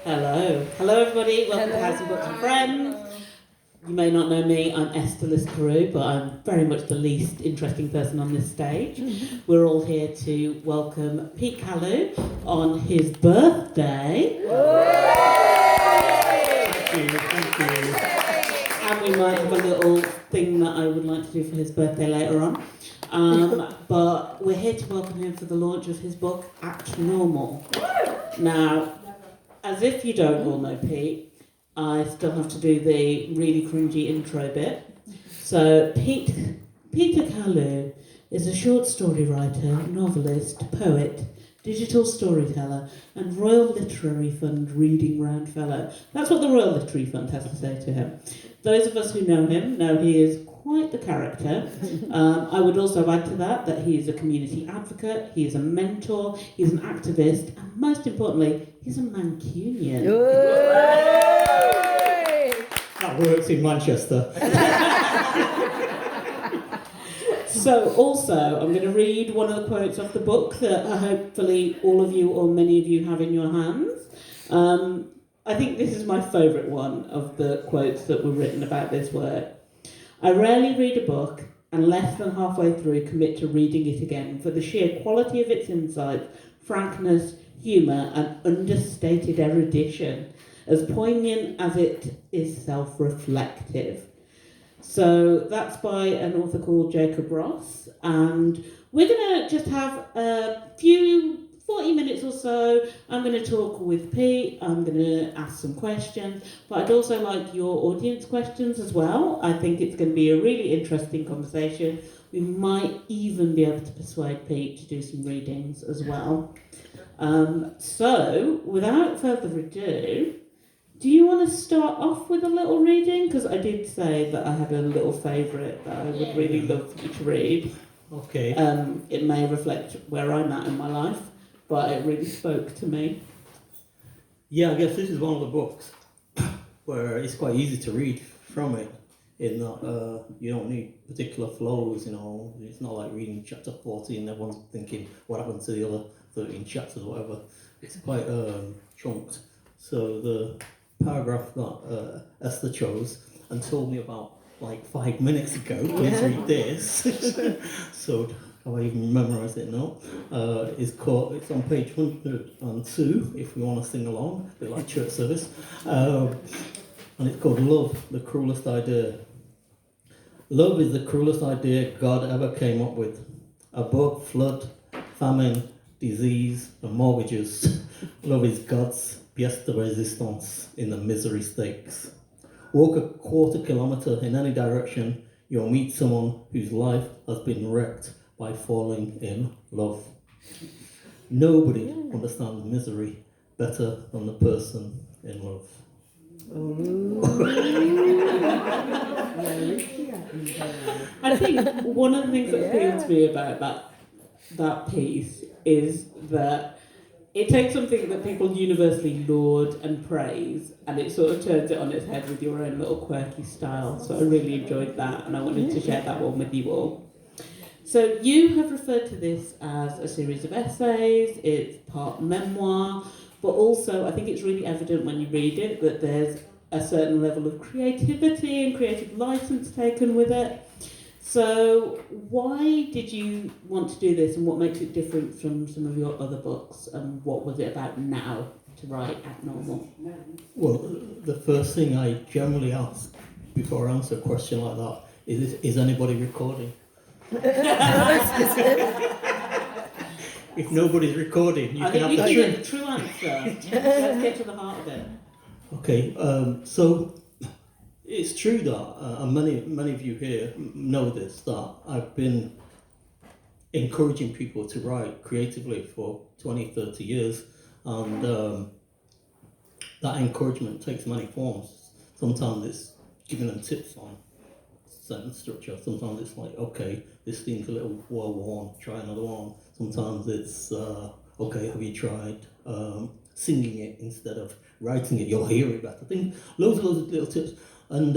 Hello. Hello, everybody. Welcome to House and Books and Friends. You may not know me, I'm Esther Carew, but I'm very much the least interesting person on this stage. We're all here to welcome Pete Carew on his birthday. Thank you. And we might have a little thing that I would like to do for his birthday later on. But we're here to welcome him for the launch of his book, Act Normal. Now, as if you don't all know Pete, I still have to do the really cringy intro bit. So, Peter Carew is a short story writer, novelist, poet, digital storyteller, and Royal Literary Fund Reading Round Fellow. That's what the Royal Literary Fund has to say to him. Those of us who know him know he is quite the character. I would also add to that he is a community advocate, he is a mentor, he's an activist, and most importantly, he's a Mancunian. That works in Manchester. So also, I'm going to read one of the quotes off the book that hopefully all of you or many of you have in your hands. I think this is my favourite one of the quotes that were written about this work. I rarely read a book and less than halfway through commit to reading it again for the sheer quality of its insight, frankness, humour and understated erudition, as poignant as it is self-reflective. So that's by an author called Jacob Ross, and we're going to just have a few 40 minutes or so. I'm going to talk with Pete, I'm going to ask some questions, but I'd also like your audience questions as well. I think it's going to be a really interesting conversation. We might even be able to persuade Pete to do some readings as well. So, without further ado, do you want to start off with a little reading? Because I did say that I had a little favourite that I would really love you to read. Okay. It may reflect where I'm at in my life, but it really spoke to me. Yeah, I guess this is one of the books where it's quite easy to read from it. In that you don't need particular flows, It's not like reading chapter 14, everyone's thinking, what happened to the other 13 chapters or whatever. It's quite chunked. So the paragraph that Esther chose and told me about like 5 minutes ago, please read this. So have I even memorised it now? It's on page 102 if we want to sing along, a bit like church service. And it's called Love, the Cruelest Idea. Love is the cruelest idea God ever came up with. Above flood, famine, disease, and mortgages, love is God's pièce de résistance in the misery stakes. Walk a quarter kilometre in any direction, you'll meet someone whose life has been wrecked by falling in love. Nobody understands misery better than the person in love. I think one of the things that appeals to me about that piece is that it takes something that people universally laud and praise, and it sort of turns it on its head with your own little quirky style. So I really enjoyed that, and I wanted to share that one with you all. So you have referred to this as a series of essays, it's part memoir, but also I think it's really evident when you read it that there's a certain level of creativity and creative license taken with it. So why did you want to do this, and what makes it different from some of your other books, and what was it about now to write Act Normal? Well, the first thing I generally ask before I answer a question like that is anybody recording? If nobody's recording, you can have the true answer. Let's get to the heart of it. Okay, so it's true that, and many of you here know this, that I've been encouraging people to write creatively for 20, 30 years, and that encouragement takes many forms. Sometimes it's giving them tips on sentence structure, sometimes it's like, okay, this seems a little well-worn, try another one. Sometimes it's, okay, have you tried singing it instead of writing it? You'll hear it better. I think loads of little tips. And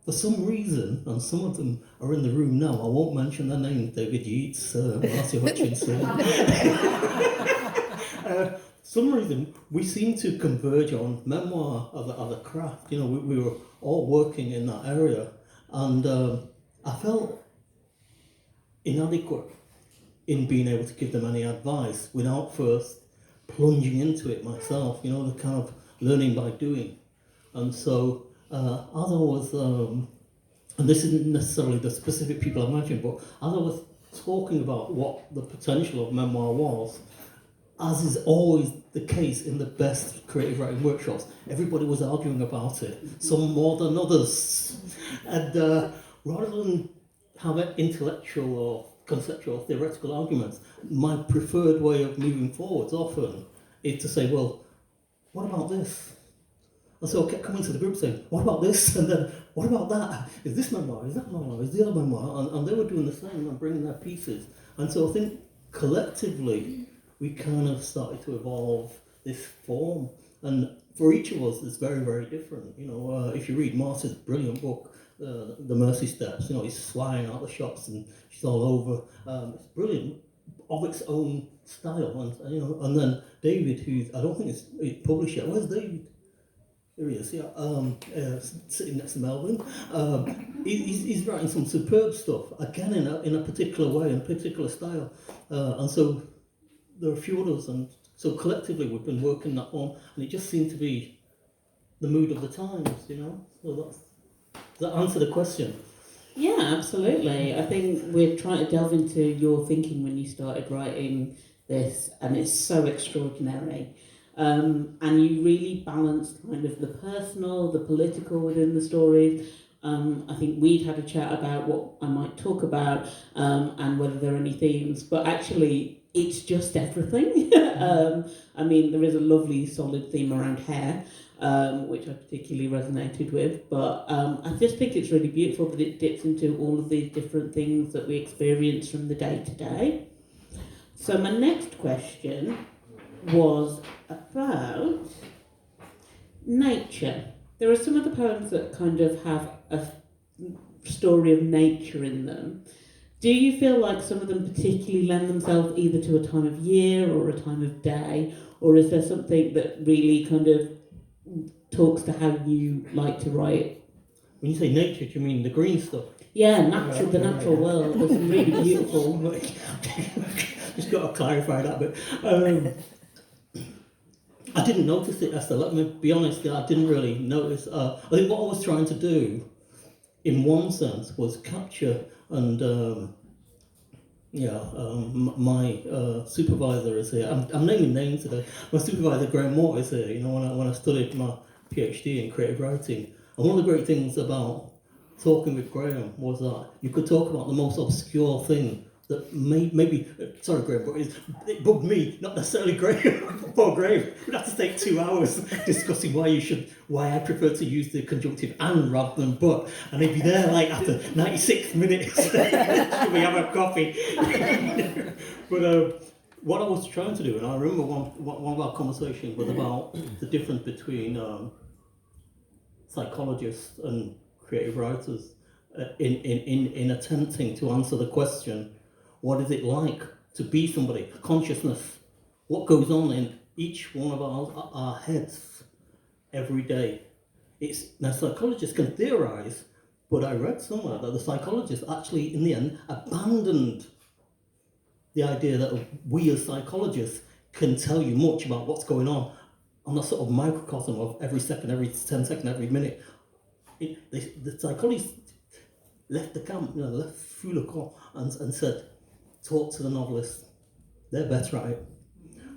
for some reason, and some of them are in the room now, I won't mention their names, David Yeats, Marcia Hutchinson. some reason we seem to converge on memoir as a craft. You know, we were all working in that area, and I felt inadequate in being able to give them any advice without first plunging into it myself. You know, the kind of learning by doing. And so as I was, and this isn't necessarily the specific people I mentioned, but as I was talking about what the potential of memoir was, as is always the case in the best creative writing workshops, everybody was arguing about it, some more than others. And rather than have an intellectual or conceptual or theoretical arguments, my preferred way of moving forwards often is to say, well, what about this? And so I kept coming to the group saying, what about this? And then, what about that? Is this memoir? Is that memoir? Is the other memoir? And they were doing the same and bringing their pieces. And so I think collectively, we kind of started to evolve this form. And for each of us, it's very, very different. You know, if you read Martha's brilliant book, The Mercy Steps, you know, he's flying out the shops and she's all over. It's brilliant of its own style. And, you know, and then David, who I don't think it's published yet. Where's David? Here he is, yeah, sitting next to Melvin. He's writing some superb stuff, again in a particular way, in a particular style. And so there are a few others, and so collectively we've been working that one, and it just seemed to be the mood of the times, you know? So does that answer the question? Yeah, absolutely. I think we're trying to delve into your thinking when you started writing this, and it's so extraordinary. And you really balanced kind of the personal, the political within the stories. I think we'd had a chat about what I might talk about and whether there are any themes, but actually it's just everything. I mean, there is a lovely solid theme around hair, which I particularly resonated with, but I just think it's really beautiful that it dips into all of these different things that we experience from the day to day. So my next question was about nature. There are some of the poems that kind of have a story of nature in them. Do you feel like some of them particularly lend themselves either to a time of year or a time of day, or is there something that really kind of talks to how you like to write? When you say nature, do you mean the green stuff? Yeah, the natural world. There's some really beautiful. Just got to clarify that bit. I didn't notice it, Esther. Let me be honest, I didn't really notice. I think what I was trying to do, in one sense, was capture and my supervisor is here. I'm naming names today. My supervisor, Graham Moore, is here. You know, when I studied my PhD in creative writing, and one of the great things about talking with Graham was that you could talk about the most obscure thing that maybe, sorry Graham, but it bugged me, not necessarily Graham. Poor Graham, we'd have to take 2 hours discussing why I prefer to use the conjunctive and rather than but, and he'd be there like after 96 minutes, should we have a coffee? But what I was trying to do, and I remember one of our conversations was about the difference between psychologists and creative writers in attempting to answer the question, what is it like to be somebody? Consciousness. What goes on in each one of our heads every day? Now psychologists can theorize, but I read somewhere that the psychologists actually, in the end, abandoned the idea that we as psychologists can tell you much about what's going on a sort of microcosm of every second, every 10 seconds, every minute. The psychologists left the camp, left Foucault and said, talk to the novelists, they're better at it.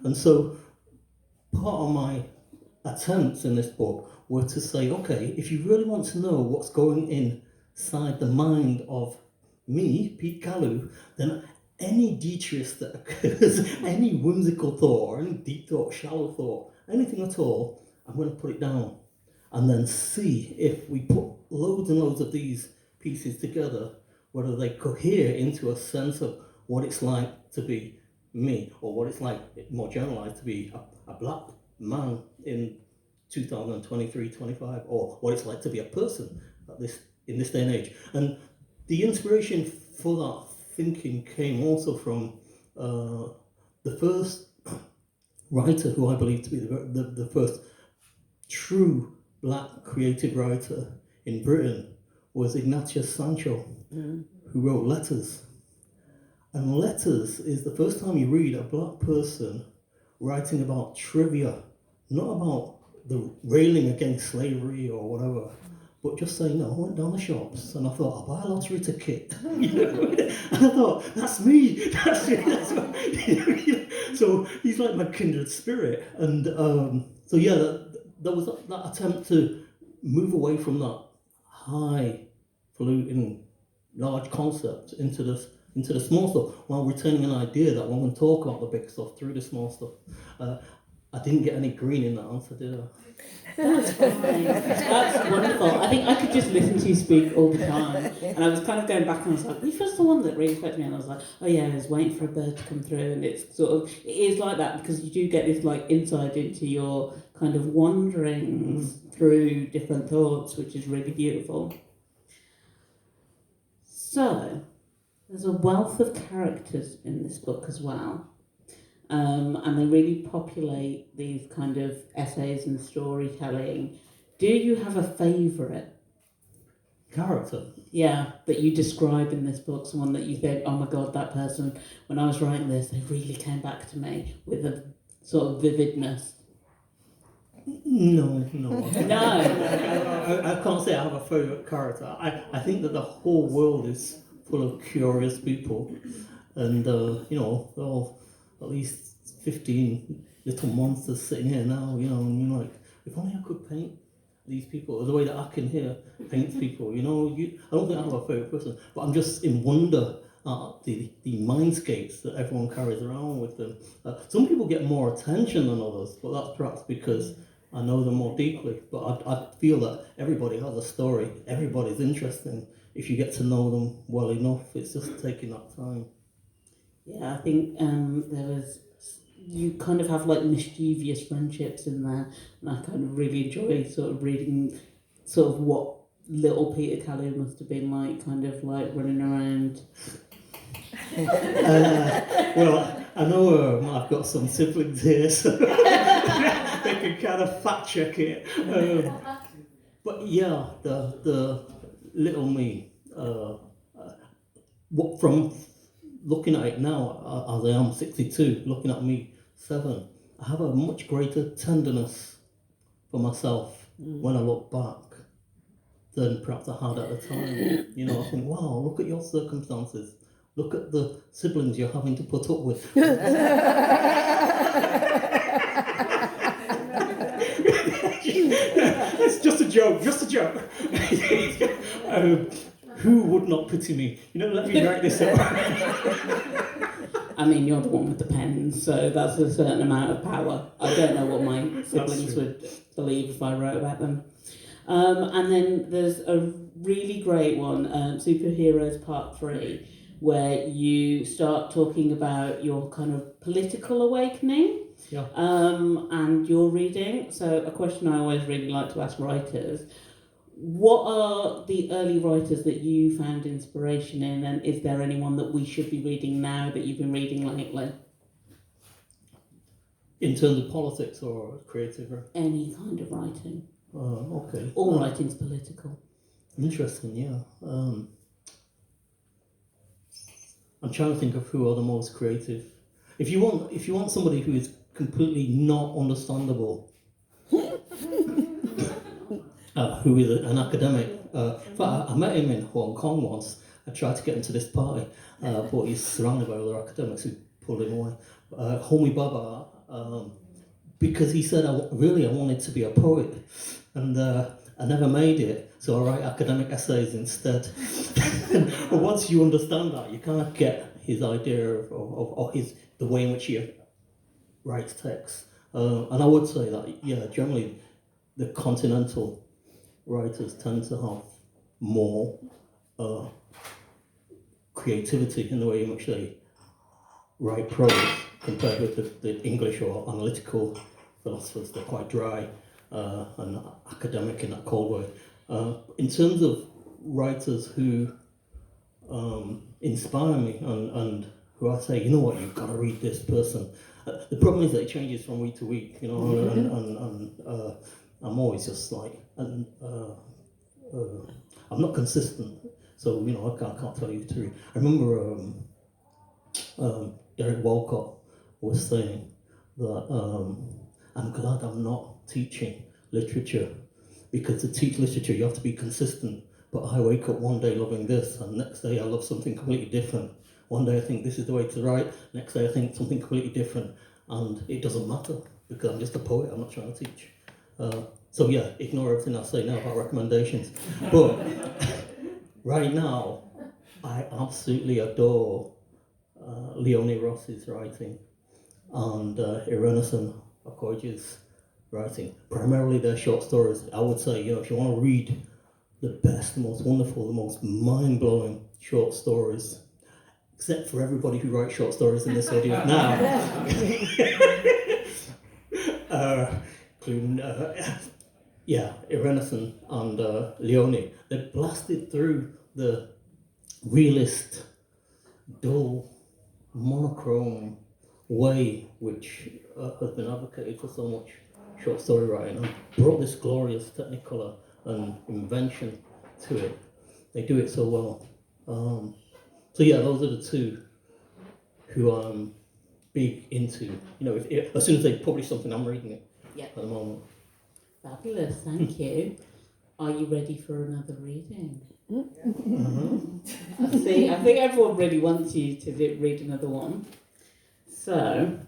And so part of my attempts in this book were to say, okay, if you really want to know what's going inside the mind of me, Pete Carew, then any detritus that occurs, any whimsical thought, or any deep thought, shallow thought, anything at all, I'm going to put it down and then see if we put loads and loads of these pieces together, whether they cohere into a sense of what it's like to be me, or what it's like, more generalized, to be a black man in 2023-25, or what it's like to be a person in this day and age. And the inspiration for that thinking came also from the first writer who I believe to be the first true black creative writer in Britain was Ignatius Sancho, who wrote Letters. And Letters is the first time you read a black person writing about trivia, not about the railing against slavery or whatever, but just saying, I went down the shops and I thought, I'll buy a lottery ticket. And I thought, that's me. That's me. So he's like my kindred spirit. And so yeah, there was that attempt to move away from that highfalutin large concept into the small stuff, while retaining an idea that one can talk about the big stuff through the small stuff. I didn't get any green in that answer, did I? That's fine. That's wonderful. I think I could just listen to you speak all the time. And I was kind of going back and I was like, which was the one that really affected me? And I was like, oh yeah, I was waiting for a bird to come through. And it's sort of, it is like that because you do get this like insight into your kind of wanderings through different thoughts, which is really beautiful. So, there's a wealth of characters in this book as well. And they really populate these kind of essays and storytelling. Do you have a favourite character? Yeah, that you describe in this book, someone that you think, oh my God, that person, when I was writing this, they really came back to me with a sort of vividness. No. No. I can't say I have a favourite character. I think that the whole world is full of curious people, and all at least 15 little monsters sitting here now, and you're like, if only I could paint these people the way that I can here paint people, I don't think I have a favourite person, but I'm just in wonder at the mindscapes that everyone carries around with them. Some people get more attention than others, but that's perhaps because I know them more deeply, but I feel that everybody has a story, everybody's interesting. If you get to know them well enough, it's just taking that time. Yeah, I think you kind of have like mischievous friendships in there, and I kind of really enjoy sort of reading sort of what little Peter Callie must have been like, kind of like running around. Well, I know I've got some siblings here, so they can kind of fact check it. But yeah, the little me, what from looking at it now, as I am 62, looking at me 7, I have a much greater tenderness for myself when I look back than perhaps I had at the time. I think, wow, look at your circumstances. Look at the siblings you're having to put up with. It's just a joke. Who would not pity me? Let me write this up. I mean, you're the one with the pens, so that's a certain amount of power. I don't know what my siblings would believe if I wrote about them. And then there's a really great one, Superheroes Part 3, where you start talking about your kind of political awakening. Yeah. And your reading. So a question I always really like to ask writers: what are the early writers that you found inspiration in, and is there anyone that we should be reading now that you've been reading lately? In terms of politics or creative? Any kind of writing. Okay. All writing's political. Interesting, yeah. I'm trying to think of who are the most creative. If you want somebody who is completely not understandable, who is an academic. In fact, I met him in Hong Kong once. I tried to get him to this party, but he's surrounded by other academics who pulled him away. Homi Bhabha, because he said, I wanted to be a poet, and I never made it, so I write academic essays instead. But once you understand that, you kind of get his idea of the way in which he writes text. And I would say that, yeah, generally the continental writers tend to have more creativity in the way in which they write prose compared with the English or analytical philosophers. They're quite dry and academic in that cold way. In terms of writers who inspire me and who I say, you know what, you've got to read this person. The problem is that it changes from week to week, you know, and I'm always just like, I'm not consistent, so you know, I can't tell you to read. I remember Derek Walcott was saying that I'm glad I'm not teaching literature, because to teach literature you have to be consistent. But I wake up one day loving this, and next day I love something completely different. One day I think this is the way to write, next day I think something completely different, and it doesn't matter because I'm just a poet, I'm not trying to teach. So yeah, ignore everything I say now about recommendations. But right now, I absolutely adore Leonie Ross's writing and Irenison Okoye's writing. Primarily their short stories. I would say, you know, if you want to read the best, the most wonderful, the most mind-blowing short stories, except for everybody who writes short stories in this audience now. Including, Irenison and Leonie. They blasted through the realist, dull, monochrome way which has been advocated for so much short story writing, and brought this glorious technicolor and invention to it. They do it so well. So yeah, those are the two who I'm big into. You know, as soon as they publish something, I'm reading it. Yeah. At the moment. Fabulous, thank you. Are you ready for another reading? I think everyone really wants you to read another one. So,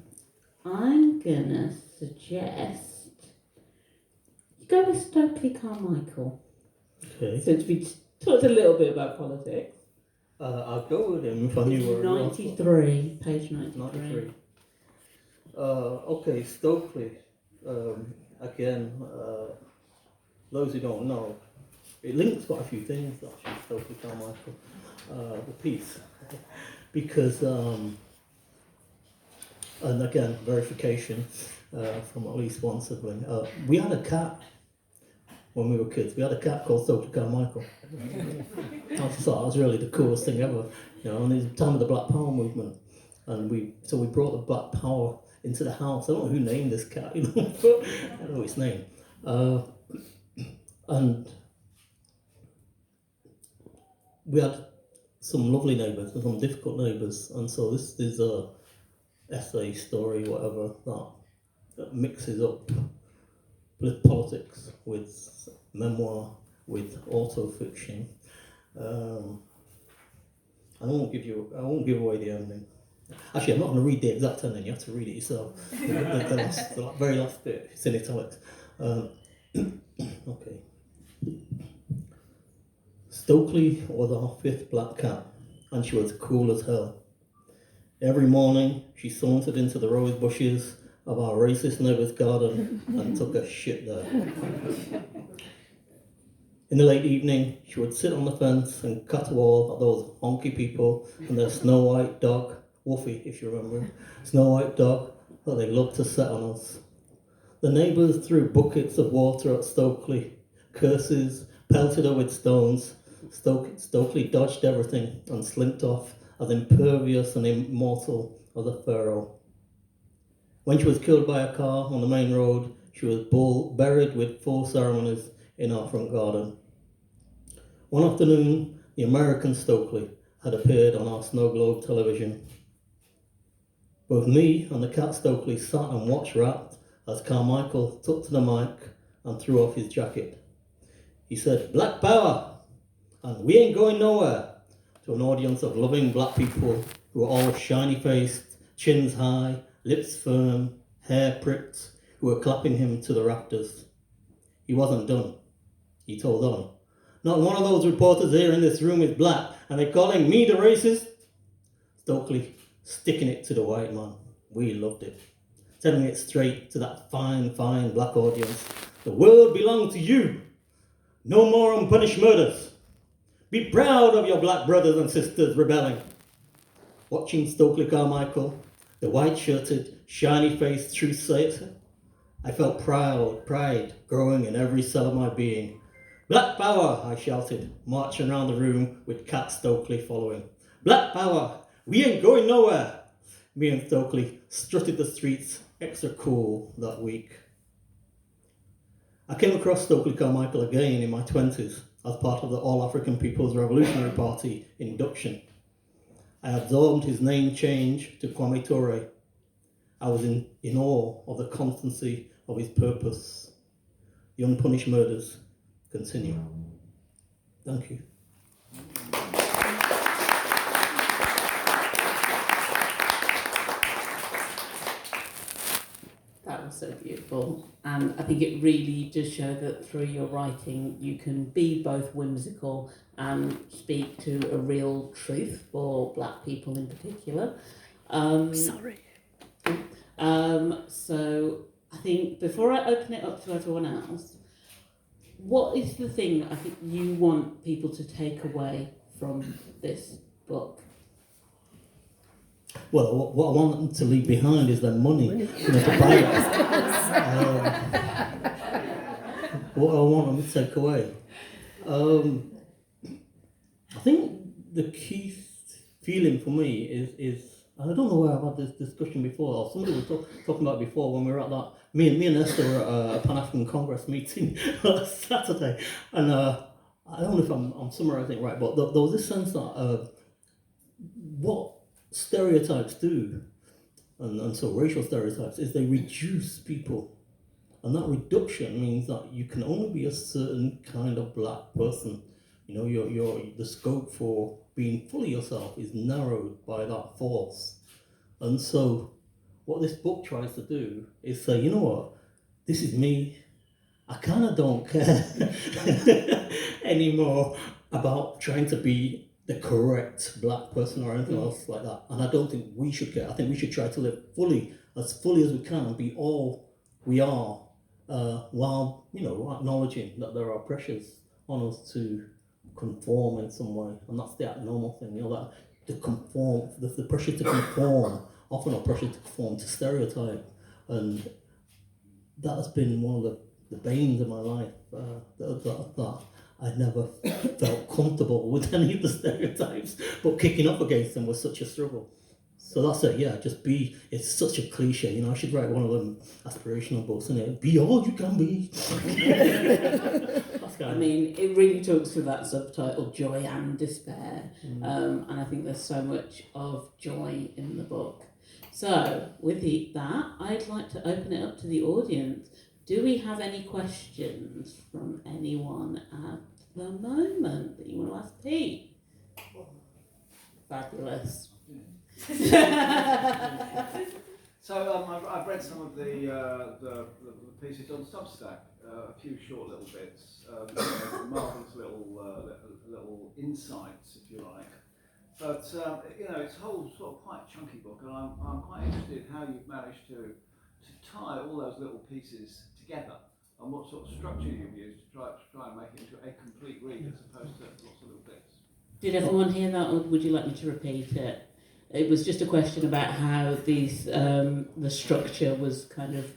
I'm gonna suggest you go with Stokely Carmichael. Okay. Since we talked a little bit about politics. I'll go with him if I knew where 93, page 93. 93. Okay, Stokely. Again, those who don't know, it links quite a few things actually, Stokely Carmichael, the piece. Because, and again, verification from at least one sibling. We had a cat when we were kids. We had a cat called Stokely Carmichael. I just thought that was really the coolest thing ever. You know, and it was the time of the Black Power movement. And we brought the Black Power into the house. I don't know who named this cat, you know, but I don't know its name. And we had some lovely neighbours and some difficult neighbours, and so this is a essay, story, whatever, that mixes up with politics, with memoir, with auto-fiction. I won't give away the ending. Actually, I'm not going to read the exact ending. You have to read it yourself. the very last bit, it's in italics. Okay. Stokely was our fifth black cat, and she was cool as hell. Every morning, she sauntered into the rose bushes of our racist neighbour's garden and took a shit there. In the late evening, she would sit on the fence and caterwaul at those honky people and their snow white dog, Wolfie, if you remember, snow white dog that they loved to set on us. The neighbours threw buckets of water at Stokely, curses, pelted her with stones. Stokely dodged everything and slinked off as impervious and immortal as a pharaoh. When she was killed by a car on the main road, she was buried with full ceremonies in our front garden. One afternoon, the American Stokely had appeared on our snow globe television. Both me and the cat Stokely sat and watched rapt as Carmichael took to the mic and threw off his jacket. He said, "Black power, and we ain't going nowhere," to an audience of loving black people who were all shiny-faced, chins high, lips firm, hair pricked, who were clapping him to the rafters. He wasn't done. He told on. "Not one of those reporters here in this room is black, and they're calling me the racist?" Stokely sticking it to the white man. We loved it. Telling it straight to that fine, fine black audience. The world belongs to you. No more unpunished murders. Be proud of your black brothers and sisters rebelling. Watching Stokely Carmichael, the white-shirted, shiny-faced truth sayer, I felt pride growing in every cell of my being. "Black power," I shouted, marching around the room with Cat Stokely following. "Black power, we ain't going nowhere." me and Stokely strutted the streets extra cool that week. I came across Stokely Carmichael again in my 20s as part of the All African People's Revolutionary Party induction. I absorbed his name change to Kwame Ture. I was in awe of the constancy of his purpose. The unpunished murders continue. Thank you. That was so beautiful, and I think it really does show that through your writing you can be both whimsical and speak to a real truth for Black people in particular. Sorry. So I think before I open it up to everyone else, what is the thing I think you want people to take away from this book? Well, what I want them to leave behind is their money, to buy it. What I want them to take away. I think the key feeling for me is I don't know where I've had this discussion before, or somebody was talking about it before when we were at that. Me and Esther were at a Pan African Congress meeting last Saturday, and I don't know if I'm summarising it right, but there was this sense that what stereotypes do, and so racial stereotypes, is they reduce people. And that reduction means that you can only be a certain kind of Black person. The scope for being fully yourself is narrowed by that force. And so what this book tries to do is say, you know what, this is me. I kind of don't care anymore about trying to be the correct Black person or anything else like that. And I don't think we should care. I think we should try to live fully as we can and be all we are, while, acknowledging that there are pressures on us to conform in some way. And that's the abnormal thing, that to conform, the pressure to conform, often a pressure to conform to stereotype. And that has been one of the banes of my life, that I never felt comfortable with any of the stereotypes, but kicking up against them was such a struggle. So that's it, yeah, just be, it's such a cliche, I should write one of them aspirational books, be all you can be. I mean, it really talks to that subtitle, Joy and Despair, and I think there's so much of joy in the book. So, with that, I'd like to open it up to the audience. Do we have any questions from anyone at the moment that you want to ask Pete? Fabulous. So I've read some of the pieces on Substack, a few short little bits, marvellous little insights, if you like. But it's a whole sort of quite chunky book, and I'm quite interested how you've managed to tie all those little pieces together, and what sort of structure you've used to try and make it into a complete read as opposed to lots of little bits. Did everyone hear that, or would you like me to repeat it? It was just a question about how these the structure was kind of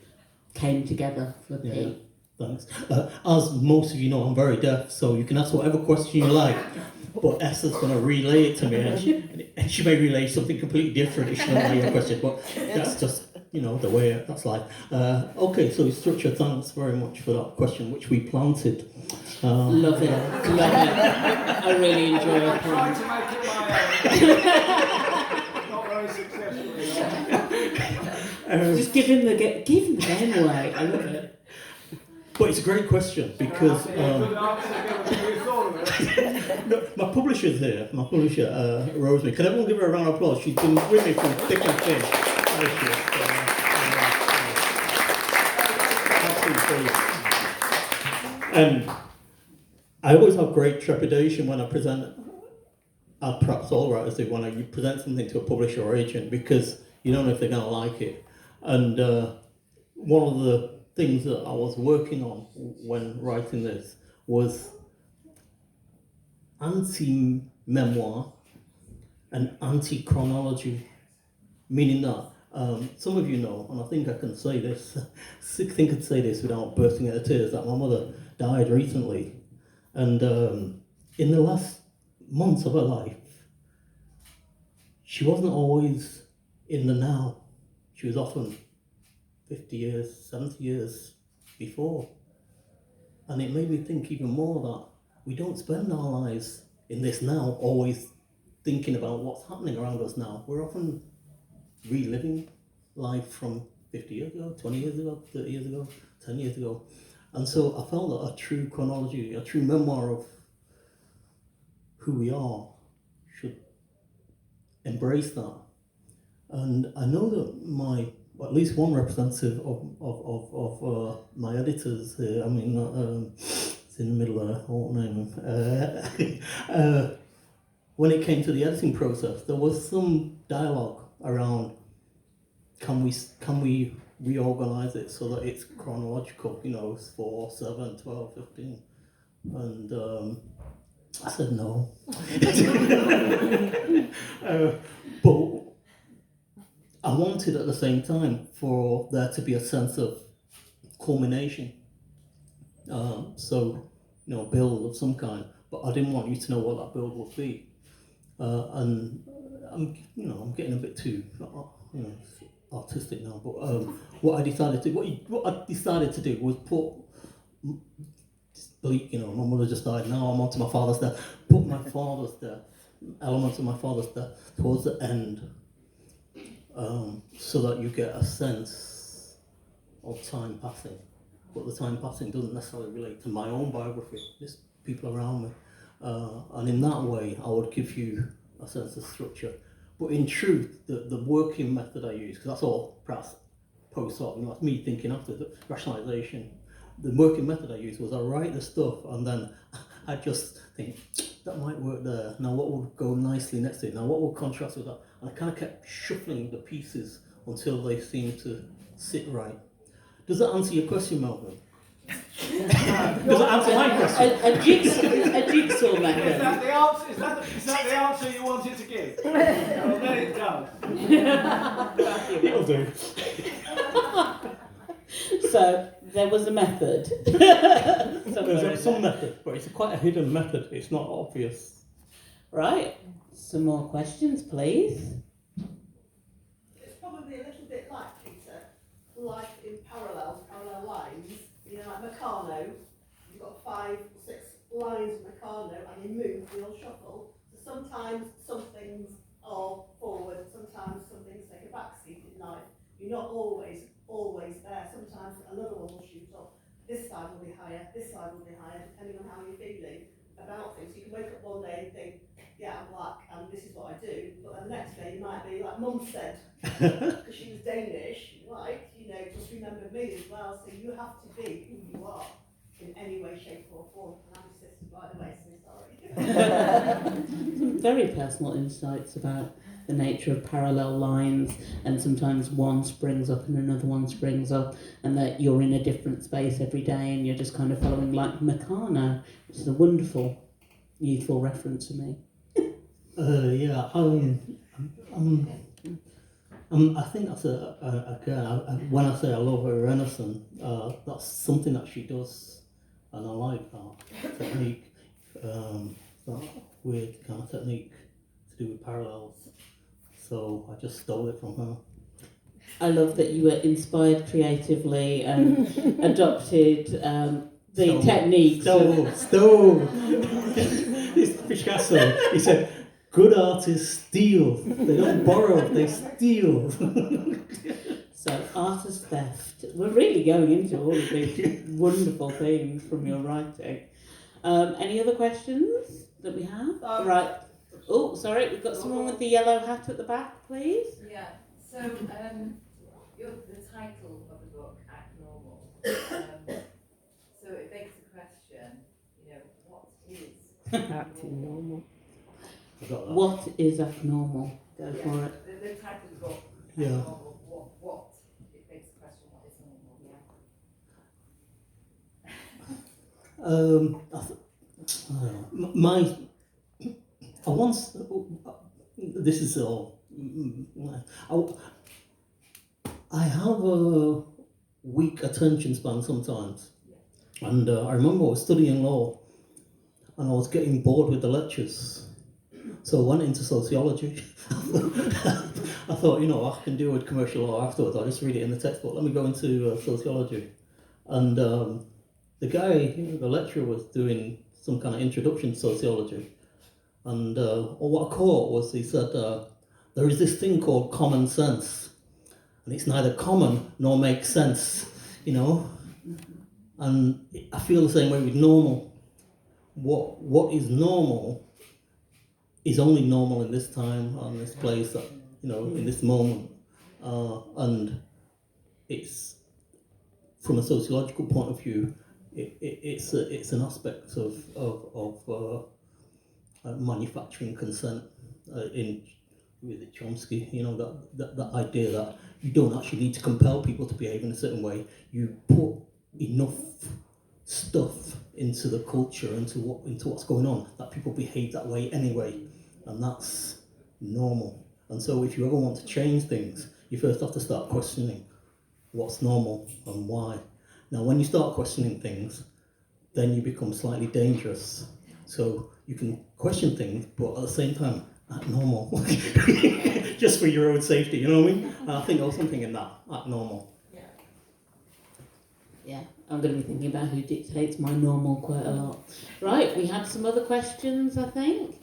came together for Pete. Thanks. As most of you know, I'm very deaf, so you can ask whatever question you like, but Esther's going to relay it to me, and she may relay something completely different if she doesn't like your question, but that's just, the way that's life. Okay, so structure, thanks very much for that question, which we planted. Love it. I really enjoy it. I'm trying to make it my own. Not very successfully. Just give him the game away. I love it. But it's a great question because my publisher's here. My publisher, Rosemary. Can everyone give her a round of applause? She's been with me through thick and thin. And I always have great trepidation when I present, perhaps all writers do, when you present something to a publisher or agent, because you don't know if they're going to like it. And one of the things that I was working on when writing this was anti-memoir and anti-chronology, meaning that some of you know, and I think I can say this, without bursting into tears, that my mother died recently, and in the last months of her life, she wasn't always in the now. She was often 50 years, 70 years before. And it made me think even more that we don't spend our lives in this now always thinking about what's happening around us now. We're often reliving life from 50 years ago, 20 years ago, 30 years ago, 10 years ago. And so I felt that a true chronology, a true memoir of who we are should embrace that. And I know that at least one representative of my editors here, it's in the middle there, I won't name him, when it came to the editing process, there was some dialogue around can we reorganize it so that it's chronological, 4, 7, 12, 15. And I said no. But I wanted at the same time for there to be a sense of culmination. Build of some kind, but I didn't want you to know what that build would be. And I'm getting a bit too, artistic now. But what I decided to do was put bleak. My mother just died. Now I'm onto my father's death. Put my father's death, elements of my father's death towards the end, so that you get a sense of time passing. But the time passing doesn't necessarily relate to my own biography. It's people around me. And in that way, I would give you a sense of structure. But in truth, the working method I use, because that's all perhaps post-op, that's me thinking after the rationalization. The working method I use was I write the stuff and then I just think, that might work there. Now what would go nicely next to it? Now what would contrast with that? And I kind of kept shuffling the pieces until they seemed to sit right. Does that answer your question, Melvin? Does that answer my question? A jigsaw method. Is that the answer? Is that the answer you wanted to give? Well, then it does. It'll do. So there was a method. There's some method, but it's quite a hidden method. It's not obvious. Right. Some more questions, please. It's probably a little bit like, Peter, life in parallel lines. Like Meccano, you've got 5 or 6 lines of Meccano and you move, they all shuffle. So sometimes some things are forward, sometimes some things take a back seat in life. You're not always there. Sometimes another one will shoot up. This side will be higher, this side will be higher, depending on how you're feeling about things. You can wake up one day and think, yeah, I'm black and this is what I do. But then the next day you might be like Mum said, because she was Danish, right? Just remember me as well. So you have to be who you are in any way, shape or form. And I'm your sister, by the way, so sorry. Some very personal insights about the nature of parallel lines, and sometimes one springs up and another one springs up, and that you're in a different space every day and you're just kind of following like Meccano, which is a wonderful youthful reference to me. I think that's when I say I love her Renison, that's something that she does, and I like that technique, that weird kind of technique to do with parallels. So I just stole it from her. I love that you were inspired creatively and adopted the techniques. Stole. It's Picasso. He said, good artists steal. They don't borrow, they steal. So, artist theft. We're really going into all of these wonderful things from your writing. Any other questions that we have? Right. Oh, sorry, we've got someone with the yellow hat at the back, please. Yeah, so the title of the book, Act Normal, so it begs the question, what is Acting normal. What is abnormal? Go for it. The title of the book, Yeah. Act Normal, what? It begs the question, what is normal, I once, this is all, I have a weak attention span sometimes, and I remember I was studying law and I was getting bored with the lectures, So I went into sociology. I thought, I can do a commercial law afterwards. I'll just read it in the textbook. Let me go into sociology. And the guy, the lecturer, was doing some kind of introduction to sociology. And what I caught was he said, there is this thing called common sense. And it's neither common nor makes sense, And I feel the same way with normal. What is normal is only normal in this time and this place, in this moment. And it's, from a sociological point of view, it's an aspect of manufacturing consent with Chomsky. That idea that you don't actually need to compel people to behave in a certain way. You put enough stuff into the culture, into what's going on, that people behave that way anyway, and that's normal. And so if you ever want to change things, you first have to start questioning what's normal and why. Now, when you start questioning things, then you become slightly dangerous. So you can question things, but at the same time, act normal, just for your own safety. You know what I mean? And I think there's something in that, act normal. Yeah, I'm going to be thinking about who dictates my normal quite a lot. Right, we have some other questions, I think.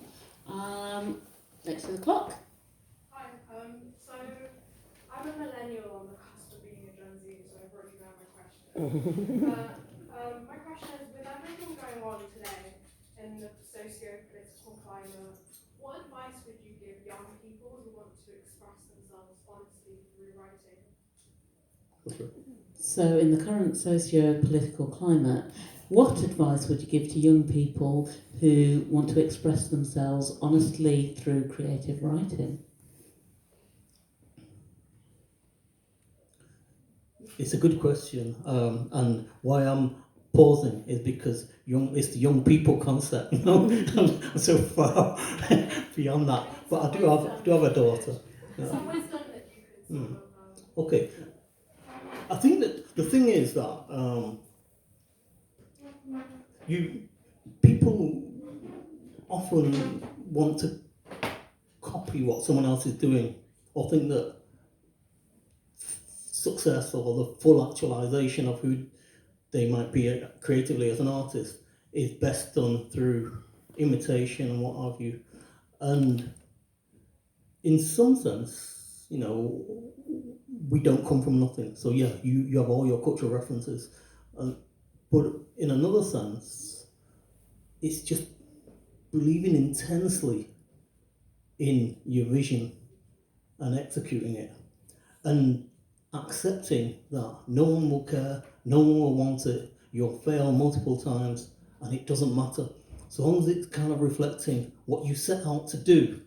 Next to the clock. Hi, so I'm a millennial on the cusp of being a Gen Z, so I've already got my question. My question is, with everything going on today in the socio-political climate, what advice would you give young people who want to express themselves honestly through writing? So in the current socio-political climate, what advice would you give to young people who want to express themselves honestly through creative writing? It's a good question, and why I'm pausing is because it's the young people concept, I'm so far beyond that. But I do have a daughter. Some wisdom that you could sort of... Okay. I think that the thing is that people often want to copy what someone else is doing, or think that success or the full actualization of who they might be creatively as an artist is best done through imitation and what have you. And in some sense, we don't come from nothing. So yeah, you have all your cultural references. But in another sense, it's just believing intensely in your vision and executing it. And accepting that no one will care, no one will want it, you'll fail multiple times, and it doesn't matter. So long as it's kind of reflecting what you set out to do,